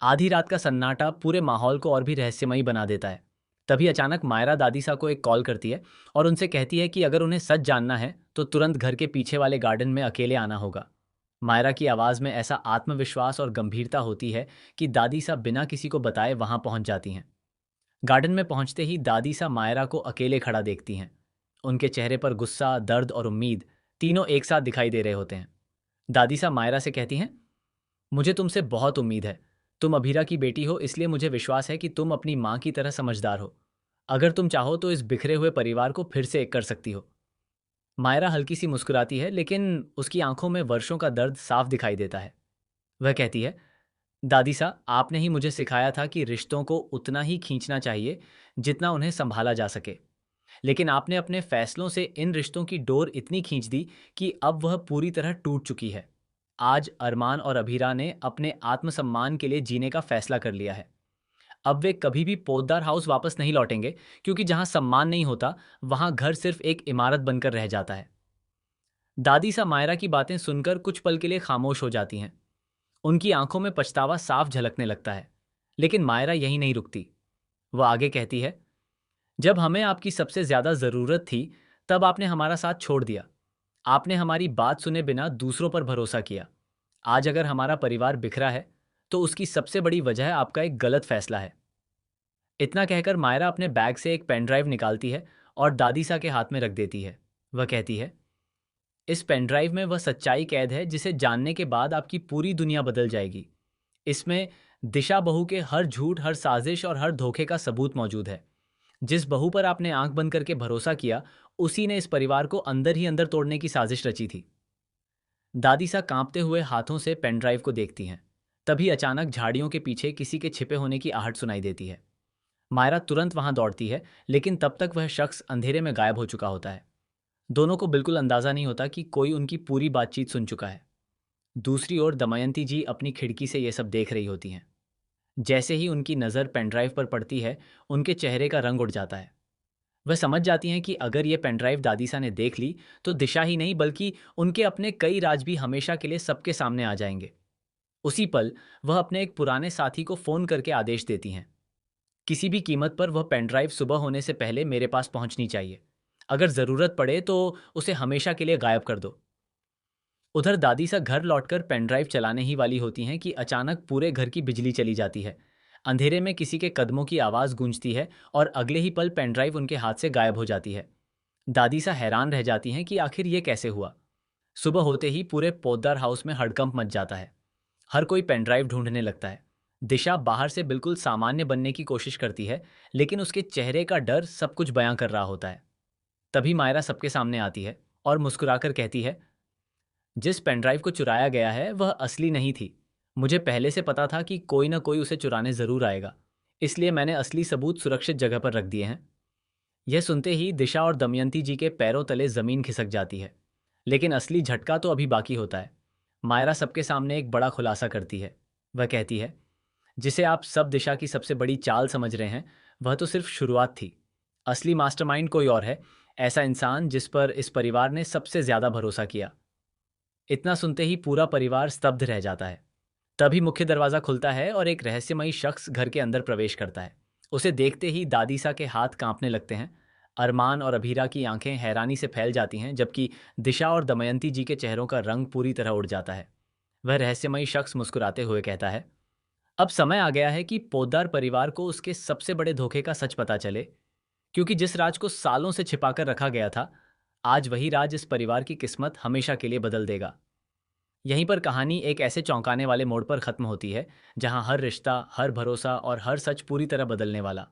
आधी रात का सन्नाटा पूरे माहौल को और भी रहस्यमयी बना देता है। तभी अचानक मायरा दादीसा को एक कॉल करती है और उनसे कहती है कि अगर उन्हें सच जानना है तो तुरंत घर के पीछे वाले गार्डन में अकेले आना होगा। मायरा की आवाज़ में ऐसा आत्मविश्वास और गंभीरता होती है कि दादीसा बिना किसी को बताए वहां पहुंच जाती हैं। गार्डन में पहुंचते ही दादीसा मायरा को अकेले खड़ा देखती हैं। उनके चेहरे पर गुस्सा, दर्द और उम्मीद तीनों एक साथ दिखाई दे रहे होते हैं। दादीसा मायरा से कहती हैं, मुझे तुमसे बहुत उम्मीद है। तुम अभीरा की बेटी हो, इसलिए मुझे विश्वास है कि तुम अपनी माँ की तरह समझदार हो। अगर तुम चाहो तो इस बिखरे हुए परिवार को फिर से एक कर सकती हो। मायरा हल्की सी मुस्कुराती है, लेकिन उसकी आंखों में वर्षों का दर्द साफ दिखाई देता है। वह कहती है, दादी सा, आपने ही मुझे सिखाया था कि रिश्तों को उतना ही खींचना चाहिए जितना उन्हें संभाला जा सके। लेकिन आपने अपने फैसलों से इन रिश्तों की डोर इतनी खींच दी कि अब वह पूरी तरह टूट चुकी है। आज अरमान और अभीरा ने अपने आत्मसम्मान के लिए जीने का फैसला कर लिया है। अब वे कभी भी पोद्दार हाउस वापस नहीं लौटेंगे, क्योंकि जहां सम्मान नहीं होता वहां घर सिर्फ एक इमारत बनकर रह जाता है। दादी सा मायरा की बातें सुनकर कुछ पल के लिए खामोश हो जाती हैं। उनकी आंखों में पछतावा साफ झलकने लगता है। लेकिन मायरा यहीं नहीं रुकती। वह आगे कहती है, जब हमें आपकी सबसे ज्यादा जरूरत थी तब आपने हमारा साथ छोड़ दिया। आपने हमारी बात सुने बिना दूसरों पर भरोसा किया। आज अगर हमारा परिवार बिखरा है तो उसकी सबसे बड़ी वजह आपका एक गलत फैसला है। इतना कहकर मायरा अपने बैग से एक पेन ड्राइव निकालती है और दादीसा के हाथ में रख देती है। वह कहती है, इस पेन ड्राइव में वह सच्चाई कैद है जिसे जानने के बाद आपकी पूरी दुनिया बदल जाएगी। इसमें दिशा बहू के हर झूठ, हर साजिश और हर धोखे का सबूत मौजूद है। जिस बहू पर आपने आंख बंद करके भरोसा किया, उसी ने इस परिवार को अंदर ही अंदर तोड़ने की साजिश रची थी। दादीसा कांपते हुए हाथों से पेन ड्राइव को देखती हैं। तभी अचानक झाड़ियों के पीछे किसी के छिपे होने की आहट सुनाई देती है। मायरा तुरंत वहां दौड़ती है, लेकिन तब तक वह शख्स अंधेरे में गायब हो चुका होता है। दोनों को बिल्कुल अंदाजा नहीं होता कि कोई उनकी पूरी बातचीत सुन चुका है। दूसरी ओर दमयंती जी अपनी खिड़की से ये सब देख रही होती हैं। जैसे ही उनकी नज़र पेनड्राइव पर पड़ती है, उनके चेहरे का रंग उड़ जाता है। वह समझ जाती हैं कि अगर ये पेनड्राइव दादीसा ने देख ली तो दिशा ही नहीं बल्कि उनके अपने कई राज भी हमेशा के लिए सबके सामने आ जाएंगे। उसी पल वह अपने एक पुराने साथी को फ़ोन करके आदेश देती हैं, किसी भी कीमत पर वह पेनड्राइव सुबह होने से पहले मेरे पास पहुंचनी चाहिए। अगर ज़रूरत पड़े तो उसे हमेशा के लिए गायब कर दो। उधर दादी सा घर लौटकर पेनड्राइव चलाने ही वाली होती हैं कि अचानक पूरे घर की बिजली चली जाती है। अंधेरे में किसी के कदमों की आवाज़ गूंजती है और अगले ही पल पेनड्राइव उनके हाथ से गायब हो जाती है। दादी सा हैरान रह जाती हैं कि आखिर ये कैसे हुआ। सुबह होते ही पूरे पोद्दार हाउस में हड़कंप मच जाता है। हर कोई पेनड्राइव ढूंढने लगता है। दिशा बाहर से बिल्कुल सामान्य बनने की कोशिश करती है, लेकिन उसके चेहरे का डर सब कुछ बयां कर रहा होता है। तभी मायरा सबके सामने आती है और मुस्कुराकर कहती है, जिस पेनड्राइव को चुराया गया है वह असली नहीं थी। मुझे पहले से पता था कि कोई ना कोई उसे चुराने जरूर आएगा, इसलिए मैंने असली सबूत सुरक्षित जगह पर रख दिए हैं। यह सुनते ही दिशा और दमयंती जी के पैरों तले जमीन खिसक जाती है। लेकिन असली झटका तो अभी बाकी होता है। मायरा सबके सामने एक बड़ा खुलासा करती है। वह कहती है, जिसे आप सब दिशा की सबसे बड़ी चाल समझ रहे हैं, वह तो सिर्फ शुरुआत थी। असली मास्टरमाइंड कोई और है, ऐसा इंसान जिस पर इस परिवार ने सबसे ज्यादा भरोसा किया। इतना सुनते ही पूरा परिवार स्तब्ध रह जाता है। तभी मुख्य दरवाजा खुलता है और एक रहस्यमयी शख्स घर के अंदर प्रवेश करता है। उसे देखते ही दादीसा के हाथ कांपने लगते हैं। अरमान और अभीरा की आंखें हैरानी से फैल जाती हैं, जबकि दिशा और दमयंती जी के चेहरों का रंग पूरी तरह उड़ जाता है। वह रहस्यमयी शख्स मुस्कुराते हुए कहता है, अब समय आ गया है कि पोद्दार परिवार को उसके सबसे बड़े धोखे का सच पता चले। क्योंकि जिस राज को सालों से छिपाकर रखा गया था, आज वही राज इस परिवार की किस्मत हमेशा के लिए बदल देगा। यहीं पर कहानी एक ऐसे चौंकाने वाले मोड़ पर खत्म होती है, जहां हर रिश्ता, हर भरोसा और हर सच पूरी तरह बदलने वाला